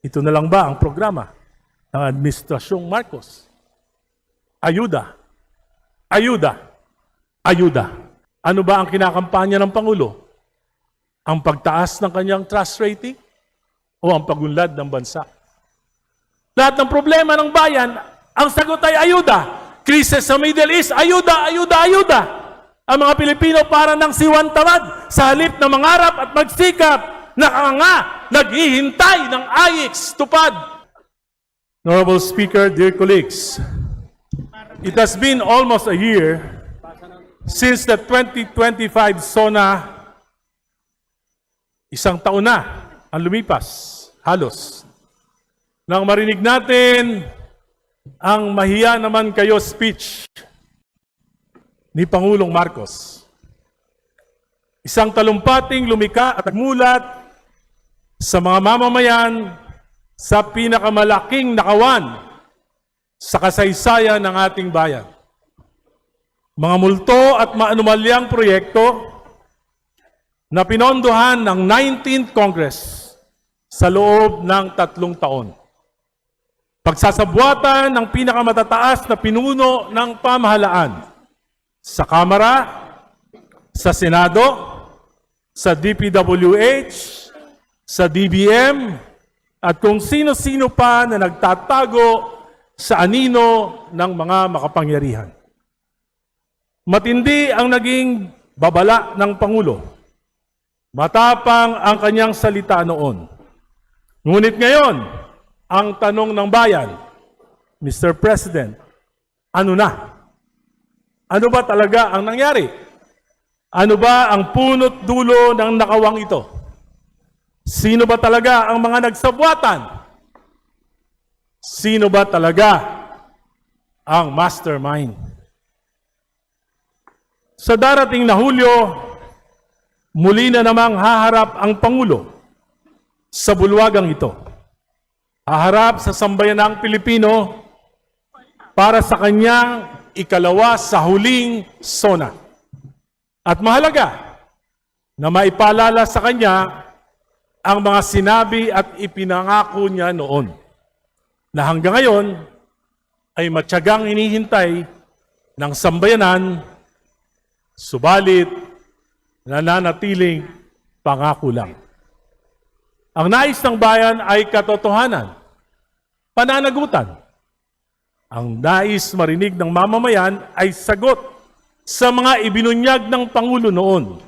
Ito na lang ba ang programa ng Administrasyong Marcos? Ayuda. Ayuda. Ayuda. Ano ba ang kinakampanya ng Pangulo? Ang pagtaas ng kanyang trust rating o ang pagunlad ng bansa? Lahat ng problema ng bayan, ang sagot ay ayuda. Krisis sa Middle East, ayuda, ayuda, ayuda. Ang mga Pilipino para ng siwan tamad sa halip na mangarap at magsikap, nakanga, naghihintay ng ayix tupad. Honorable Speaker, dear colleagues, it has been almost a year since the 2025 SONA. Isang taon na ang lumipas, halos. Nang marinig natin ang mahiya naman kayo speech ni Pangulong Marcos. Isang talumpating lumika at nagmulat sa mga mamamayan sa pinakamalaking nakawan sa kasaysayan ng ating bayan. Mga multo at maanumalyang proyekto na pinondohan ng 19th Congress sa loob ng 3 taon. Pagsasabwatan ng pinakamatataas na pinuno ng pamahalaan sa Kamara, sa Senado, sa DPWH, sa DBM, at kung sino-sino pa na nagtatago sa anino ng mga makapangyarihan. Matindi ang naging babala ng Pangulo. Matapang ang kanyang salita noon. Ngunit ngayon, ang tanong ng bayan, Mr. President, ano na? Ano ba talaga ang nangyari? Ano ba ang punot dulo ng nakawang ito? Sino ba talaga ang mga nagsabwatan? Sino ba talaga ang mastermind? Sa darating na Hulyo, muli na namang haharap ang Pangulo sa bulwagang ito. Haharap sa sambayanang Pilipino para sa kanyang ikalawa sa huling SONA. At mahalaga na maipaalala sa kanya ang mga sinabi at ipinangako niya noon na hanggang ngayon ay matyagang hinihintay ng sambayanan, subalit nananatiling pangako lang. Ang nais ng bayan ay katotohanan, pananagutan. Ang nais marinig ng mamamayan ay sagot sa mga ibinunyag ng Pangulo noon.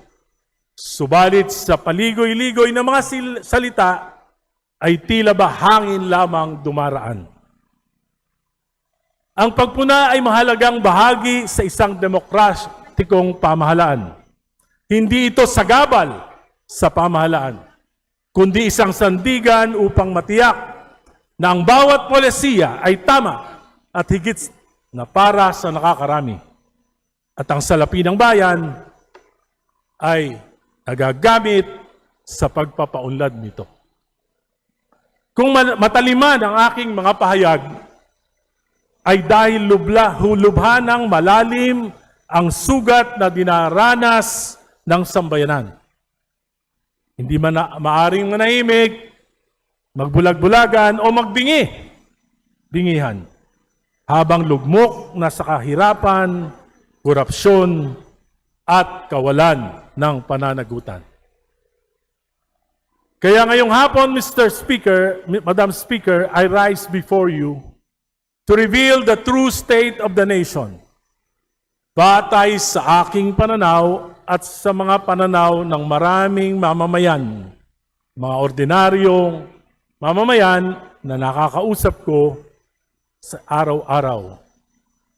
Subalit sa paligoy-ligoy na mga salita ay tila ba hangin lamang dumaraan. Ang pagpuna ay mahalagang bahagi sa isang demokratikong pamahalaan. Hindi ito sagabal sa pamahalaan, kundi isang sandigan upang matiyak na ang bawat polisiya ay tama at higit na para sa nakakarami. At ang salapi ng bayan ay nagagamit sa pagpapaunlad nito. Kung mataliman ang aking mga pahayag, ay dahil lubha ng malalim ang sugat na dinaranas ng sambayanan. Hindi man maaring manahimik, magbulag-bulagan o bingihan, habang lugmok na sa kahirapan, korupsyon, at kawalan ng pananagutan. Kaya ngayong hapon, Mr. Speaker, Madam Speaker, I rise before you to reveal the true state of the nation, batay sa aking pananaw at sa mga pananaw ng maraming mamamayan, mga ordinaryong mamamayan na nakakausap ko sa araw-araw.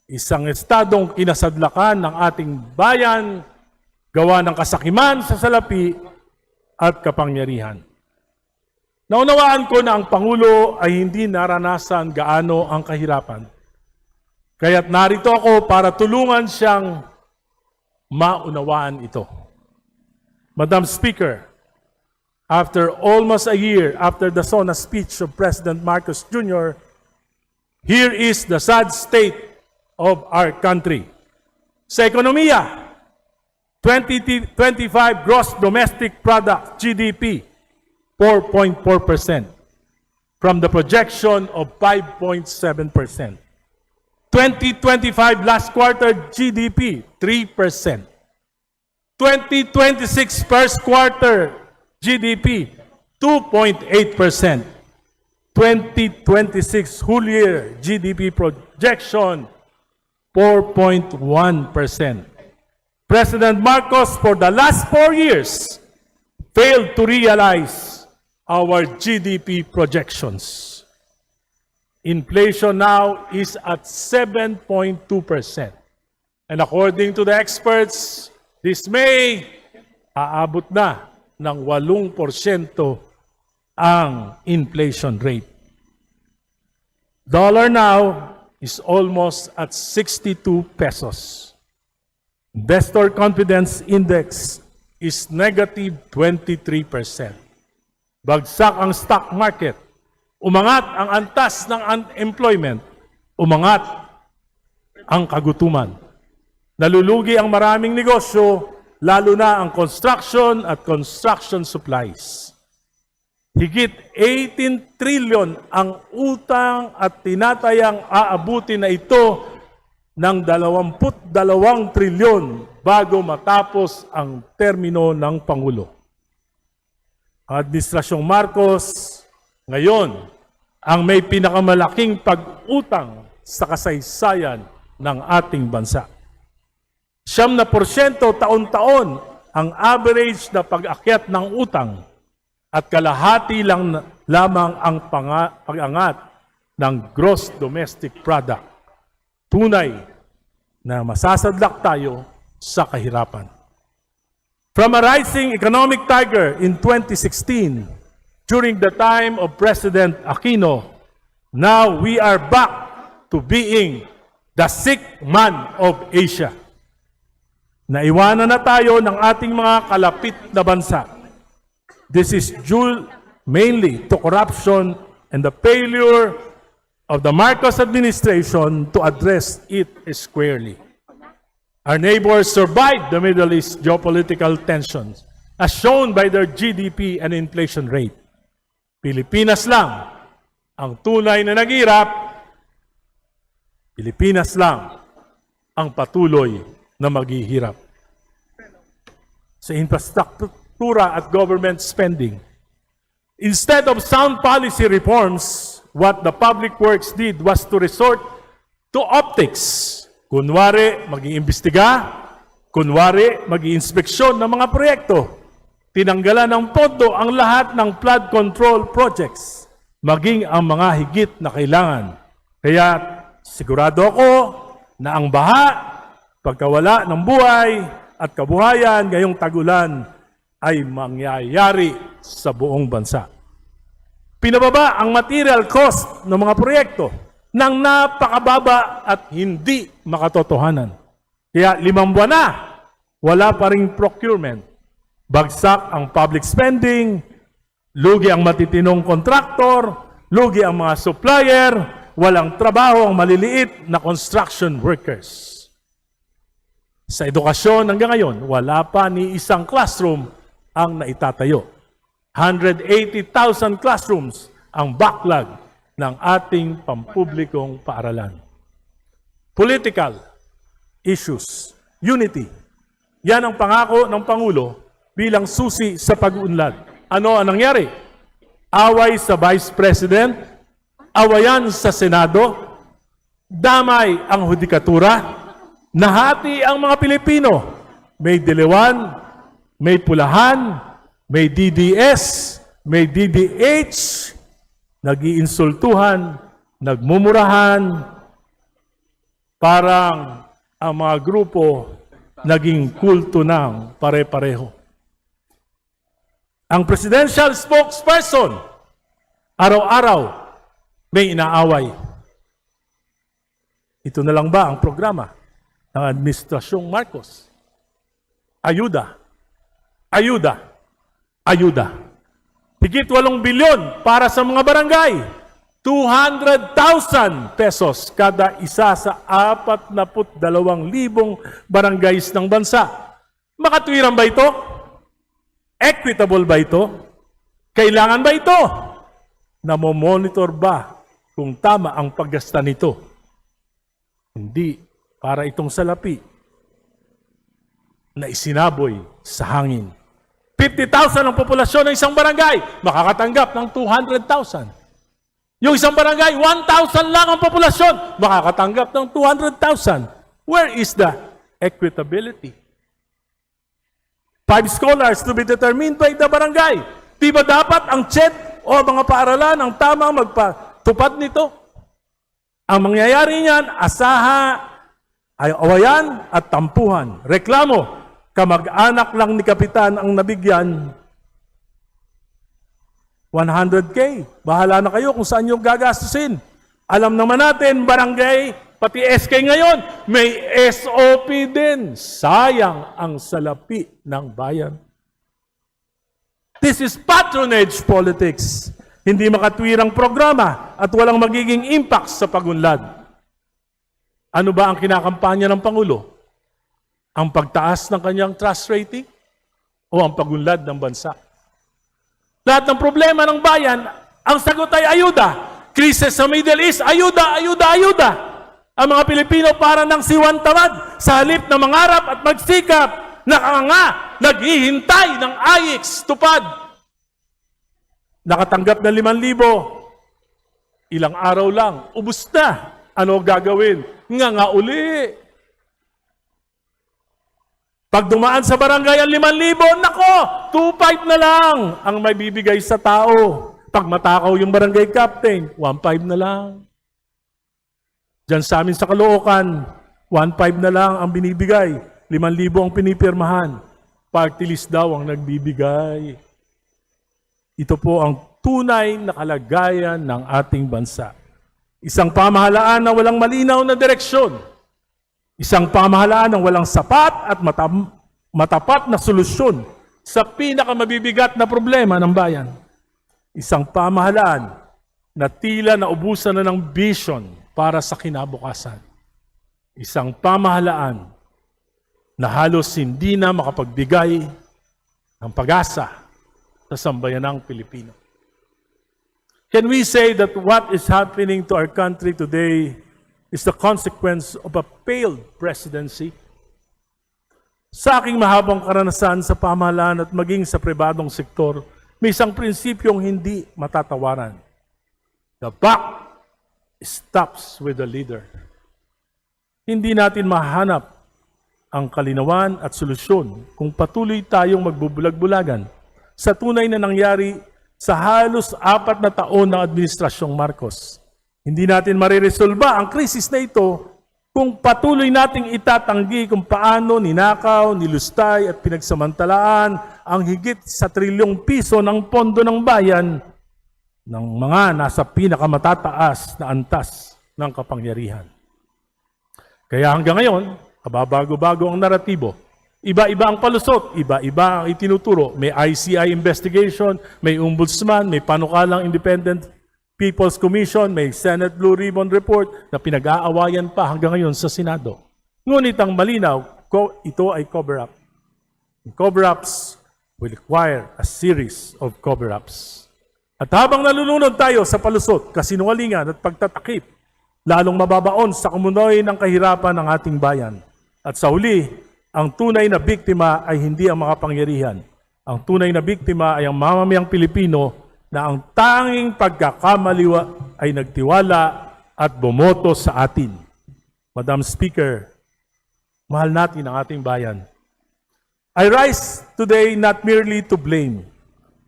Isang estadong kinasadlakan ng ating bayan, gawa ng kasakiman sa salapi at kapangyarihan. Naunawaan ko na ang Pangulo ay hindi naranasan gaano ang kahirapan. Kaya't narito ako para tulungan siyang maunawaan ito. Madam Speaker, after almost a year after the SONA speech of President Marcos Jr., here is the sad state of our country. Sa ekonomiya, 2025 gross domestic product, GDP, 4.4%. from the projection of 5.7%. 2025 last quarter GDP, 3%. 2026 first quarter GDP, 2.8%. 2026 whole year GDP projection, 4.1%. President Marcos, for the last 4 years, failed to realize our GDP projections. Inflation now is at 7.2%. And according to the experts, this May, aabot na ng 8% ang inflation rate. Dollar now is almost at 62 pesos. Investor confidence index is negative 23%. Bagsak ang stock market. Umangat ang antas ng unemployment. Umangat ang kagutuman. Nalulugi ang maraming negosyo, lalo na ang construction at construction supplies. Higit 18 trillion ang utang at tinatayang aabutin na ito ng 22 trilyon bago matapos ang termino ng Pangulo. Ang Administrasyong Marcos ngayon ang may pinakamalaking pag-utang sa kasaysayan ng ating bansa. 9% taon-taon ang average na pag-akyat ng utang at kalahati lang lamang ang pag-angat ng gross domestic product. Tunay na masasadlak tayo sa kahirapan. From a rising economic tiger in 2016, during the time of President Aquino, now we are back to being the sick man of Asia. Naiwanan na tayo ng ating mga kalapit na bansa. This is due mainly to corruption and the failure of the Marcos administration to address it squarely. Our neighbors survived the Middle East geopolitical tensions, as shown by their GDP and inflation rate. Pilipinas lang ang tunay na naghirap. Pilipinas lang ang patuloy na maghihirap. Sa infrastruktura at government spending, instead of sound policy reforms, what the public works did was to resort to optics. Kunwari, mag-iimbestiga. Kunwari, mag-iinspeksyon ng mga proyekto. Tinanggalan ng pondo ang lahat ng flood control projects, maging ang mga higit na kailangan. Kaya sigurado ako na ang baha, pagkawala ng buhay at kabuhayan ngayong tagulan ay mangyayari sa buong bansa. Pinababa ang material cost ng mga proyekto ng napakababa at hindi makatotohanan. Kaya 5 buwan na, wala pa ring procurement. Bagsak ang public spending, lugi ang matitinong kontraktor, lugi ang mga supplier, walang trabaho ang maliliit na construction workers. Sa edukasyon hanggang ngayon, wala pa ni isang classroom ang naitatayo. 180,000 classrooms ang backlog ng ating pampublikong paaralan. Political issues, unity. Yan ang pangako ng Pangulo bilang susi sa pag-uunlad. Ano ang nangyari? Away sa Vice President, awayan sa Senado, damay ang hudikatura, nahati ang mga Pilipino. May dilawan, may pulahan, may DDS, may DDH, nag-iinsultuhan, nagmumurahan, parang ang mga grupo naging kulto ng pare-pareho. Ang presidential spokesperson, araw-araw may inaaway. Ito na lang ba ang programa ng Administrasyong Marcos? Ayuda, ayuda, ayuda. Higit 8 bilyon para sa mga barangay. 200,000 pesos kada isa sa 42,000 barangays ng bansa. Makatwiran ba ito? Equitable ba ito? Kailangan ba ito? Namomonitor ba kung tama ang paggasta nito? Hindi para itong salapi na isinaboy sa hangin. 50,000 ang populasyon ng isang barangay, makakatanggap ng 200,000. Yung isang barangay, 1,000 lang ang populasyon, makakatanggap ng 200,000. Where is the equitability? 5 scholars to be determined by the barangay. Di ba dapat ang CHED o mga paaralan ang tamang magpatupad nito? Ang mangyayari niyan, ay awayan at tampuhan. Reklamo, kamag-anak lang ni Kapitan ang nabigyan 100K. Bahala na kayo kung saan yung gagastusin. Alam naman natin, barangay, pati SK ngayon, may SOP din. Sayang ang salapi ng bayan. This is patronage politics. Hindi makatwirang programa at walang magiging impact sa pagunlad. Ano ba ang kinakampanya ng Pangulo? Ang pagtaas ng kanyang trust rating o ang pagunlad ng bansa? Lahat ng problema ng bayan, ang sagot ay ayuda. Krisis sa Middle East, ayuda, ayuda, ayuda. Ang mga Pilipino para ng siwan tamad sa halip na mangarap at magsikap, nakanga, naghihintay ng AIX tupad. Nakatanggap ng 5,000, ilang araw lang, ubus na. Ano gagawin? Nga uli. Pag dumaan sa barangay ang 5,000, nako, 2,500 na lang ang may bibigay sa tao. Pag matakaw yung barangay captain, 1,500 na lang. Diyan sa amin sa Caloocan, 1,500 na lang ang binibigay. 5,000 ang pinipirmahan. Party list daw ang nagbibigay. Ito po ang tunay na kalagayan ng ating bansa. Isang pamahalaan na walang malinaw na direksyon. Isang pamahalaan na walang sapat at matapat na solusyon sa pinakamabibigat na problema ng bayan. Isang pamahalaan na tila naubusan na ng vision para sa kinabukasan. Isang pamahalaan na halos hindi na makapagbigay ng pag-asa sa sambayanang Pilipino. Can we say that what is happening to our country today is the consequence of a failed presidency? Sa aking mahabang karanasan sa pamahalaan at maging sa pribadong sektor, may isang prinsipyong hindi matatawaran. The buck stops with the leader. Hindi natin mahanap ang kalinawan at solusyon kung patuloy tayong magbubulag-bulagan sa tunay na nangyari sa halos 4 na taon ng Administrasyong Marcos. Hindi natin mariresolba ang krisis na ito kung patuloy nating itatanggi kung paano ninakaw, nilustay at pinagsamantalaan ang higit sa 1 trilyong piso ng pondo ng bayan ng mga nasa pinakamatataas na antas ng kapangyarihan. Kaya hanggang ngayon, kababago-bago ang naratibo. Iba-iba ang palusot, iba-iba ang itinuturo. May ICI investigation, may ombudsman, may panukalang Independent People's Commission, may Senate Blue Ribbon Report na pinag-aawayan pa hanggang ngayon sa Senado. Ngunit ang malinaw, ito ay cover-up. Cover-ups will require a series of cover-ups. At habang nalulunod tayo sa palusot, kasinungalingan at pagtatakip, lalong mababaon sa kumunoy ng kahirapan ng ating bayan. At sa huli, ang tunay na biktima ay hindi ang makapangyarihan. Ang tunay na biktima ay ang mamamayang Pilipino na ang tanging pagkakamaliwa ay nagtiwala at bumoto sa atin. Madam Speaker, mahal natin ang ating bayan. I rise today not merely to blame,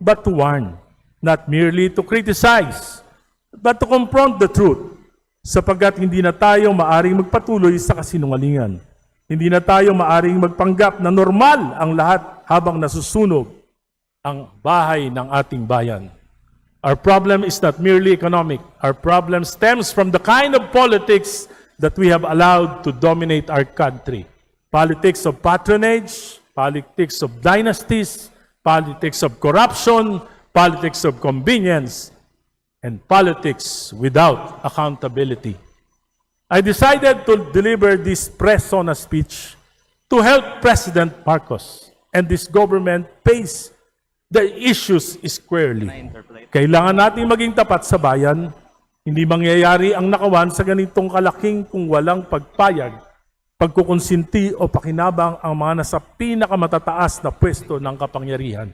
but to warn. Not merely to criticize, but to confront the truth. Sapagkat hindi na tayo maaring magpatuloy sa kasinungalingan. Hindi na tayo maaring magpanggap na normal ang lahat habang nasusunog ang bahay ng ating bayan. Our problem is not merely economic. Our problem stems from the kind of politics that we have allowed to dominate our country. Politics of patronage, politics of dynasties, politics of corruption, politics of convenience, and politics without accountability. I decided to deliver this press-sona speech to help President Marcos and this government face the issues squarely. Kailangan natin maging tapat sa bayan. Hindi mangyayari ang nakawan sa ganitong kalaking kung walang pagpayag, pagkukonsinti o pakinabang ang mga nasa pinakamatataas na pwesto ng kapangyarihan.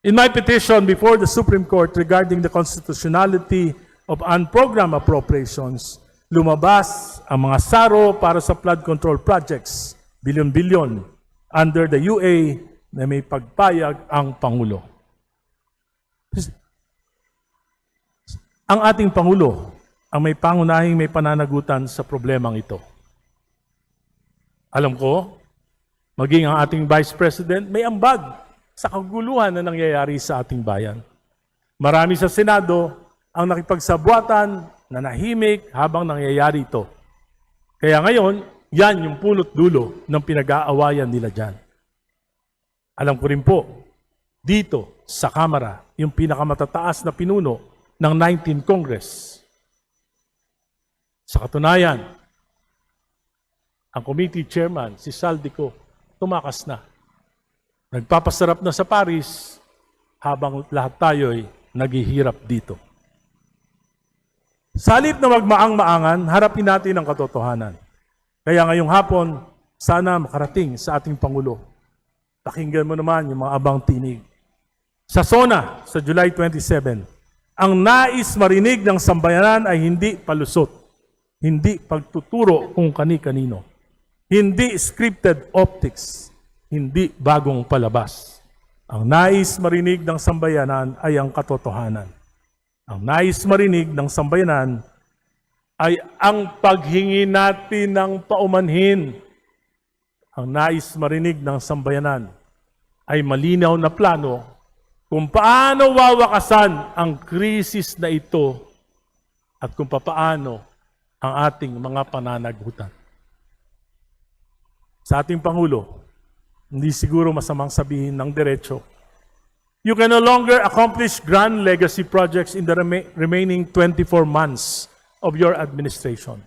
In my petition before the Supreme Court regarding the constitutionality of unprogrammed appropriations, lumabas ang mga saro para sa flood control projects, bilyon-bilyon, under the UA na may pagpayag ang Pangulo. Ang ating Pangulo ang may pangunahing may pananagutan sa problemang ito. Alam ko, maging ang ating Vice President may ambag sa kaguluhan na nangyayari sa ating bayan. Marami sa Senado ang nakipagsabwatan, nanahimik habang nangyayari ito. Kaya ngayon, yan yung punot dulo ng pinag-aawayan nila dyan. Alam ko rin po, dito sa Kamara, yung pinakamatataas na pinuno ng 19th Congress. Sa katunayan, ang committee chairman, si Saldico, tumakas na. Nagpapasarap na sa Paris habang lahat tayo'y naghihirap dito. Sa halip na magmaang-maangan, harapin natin ang katotohanan. Kaya ngayong hapon, sana makarating sa ating Pangulo. Pakinggan mo naman yung mga abang tinig. Sa SONA, sa July 27, ang nais marinig ng sambayanan ay hindi palusot, hindi pagtuturo kung kani-kanino, hindi scripted optics, hindi bagong palabas. Ang nais marinig ng sambayanan ay ang katotohanan. Ang nais marinig ng sambayanan ay ang paghingi natin ng paumanhin. Ang nais marinig ng sambayanan ay malinaw na plano kung paano wawakasan ang krisis na ito at kung paano ang ating mga pananagutan. Sa ating Pangulo, hindi siguro masamang sabihin ng diretso, you can no longer accomplish grand legacy projects in the remaining 24 months of your administration.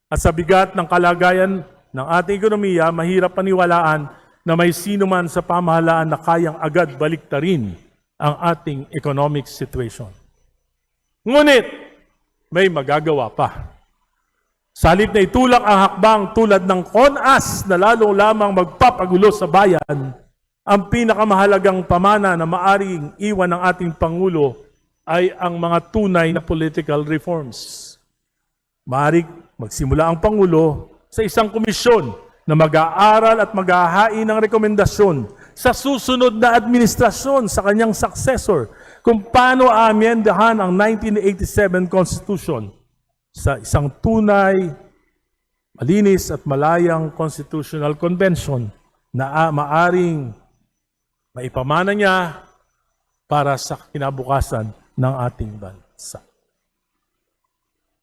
At sa bigat ng kalagayan ng ating ekonomiya, mahirap paniwalaan na may sino man sa pamahalaan na kayang agad baliktarin ang ating economic situation. Ngunit, may magagawa pa. Sa halip na itulak ang hakbang tulad ng CONAS na lalong lamang magpapagulo sa bayan, ang pinakamahalagang pamana na maaring iwan ng ating Pangulo ay ang mga tunay na political reforms. Maaring magsimula ang Pangulo sa isang komisyon na mag-aaral at mag-ahain ng rekomendasyon sa susunod na administrasyon sa kanyang successor kung paano aamyendahan ang 1987 Constitution sa isang tunay, malinis at malayang Constitutional Convention na maaring maipamana niya para sa kinabukasan ng ating bansa.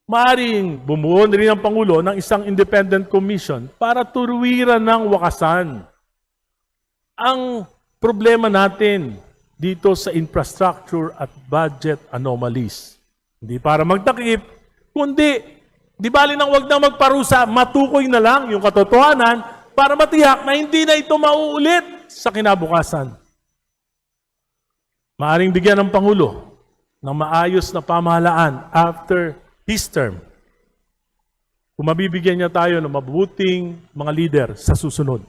Maaring bumuo rin ang Pangulo ng isang independent commission para turuwiran ng wakasan ang problema natin dito sa infrastructure at budget anomalies. Hindi para magtakip, kundi di bali nang wag na magparusa, matukoy na lang yung katotohanan para matiyak na hindi na ito mauulit sa kinabukasan. Maaring bigyan ng Pangulo ng maayos na pamahalaan after his term. Kung mabibigyan niya tayo ng mabuting mga leader sa susunod.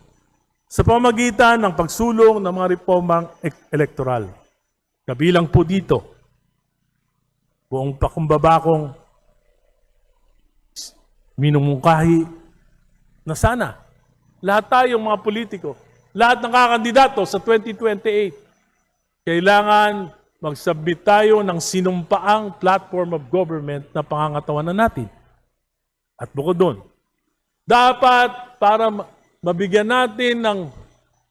Sa pamamagitan ng pagsulong ng mga reformang elektoral. Kabilang po dito, buong pakumbabakong minumungkahi na sana lahat tayong mga politiko, lahat ng kakandidato sa 2028, kailangan mag-submit tayo ng sinumpaang platform of government na pangangatawanan natin. At bukod doon, dapat para mabigyan natin ng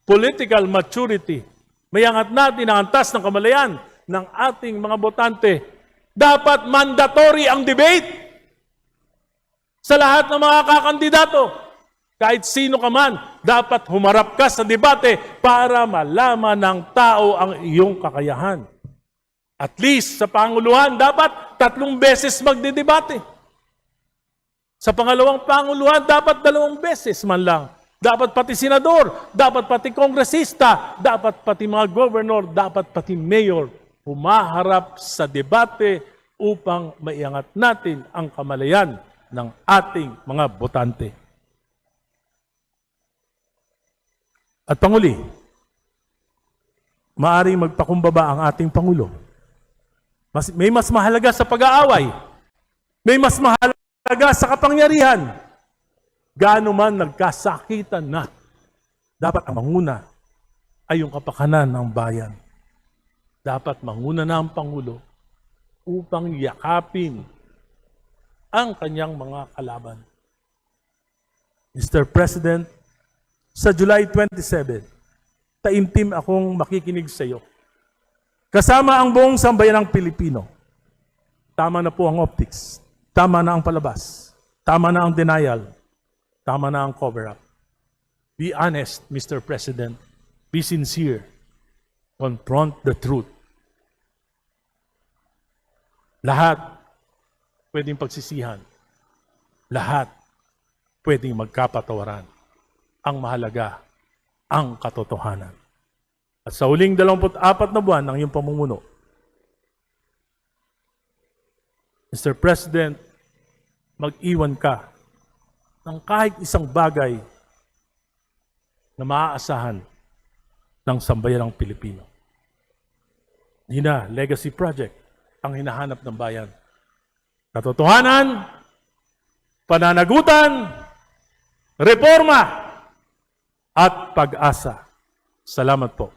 political maturity, mayangat natin ang antas ng kamalayan ng ating mga botante, dapat mandatory ang debate sa lahat ng mga kakandidato. Kahit sino ka man, dapat humarap ka sa debate para malaman ng tao ang iyong kakayahan. At least sa Panguluhan, dapat 3 beses magdedebate. Sa pangalawang Panguluhan, dapat 2 beses man lang. dapat pati senador, dapat pati kongresista, dapat pati mga governor, dapat pati mayor humaharap sa debate upang maiangat natin ang kamalayan ng ating mga botante. At panguli, maaring magpakumbaba ang ating Pangulo. May mas mahalaga sa pag-aaway. May mas mahalaga sa kapangyarihan. Gaano man nagkasakitan na, dapat ang manguna ay yung kapakanan ng bayan. Dapat manguna na ang Pangulo upang yakapin ang kanyang mga kalaban. Mr. President, sa July 27, taimtim akong makikinig sa iyo. Kasama ang buong sambayan ng Pilipino. Tama na po ang optics. Tama na ang palabas. Tama na ang denial. Tama na ang cover-up. Be honest, Mr. President. Be sincere. Confront the truth. Lahat pwedeng pagsisihan. Lahat pwedeng magkapatawaran. Ang mahalaga, ang katotohanan. At sa huling 24 na buwan ng iyong pamumuno, Mr. President, mag-iwan ka ng kahit isang bagay na maaasahan ng sambayanang Pilipino. Hindi na legacy project ang hinahanap ng bayan. Katotohanan, pananagutan, reforma, at pag-asa. Salamat po.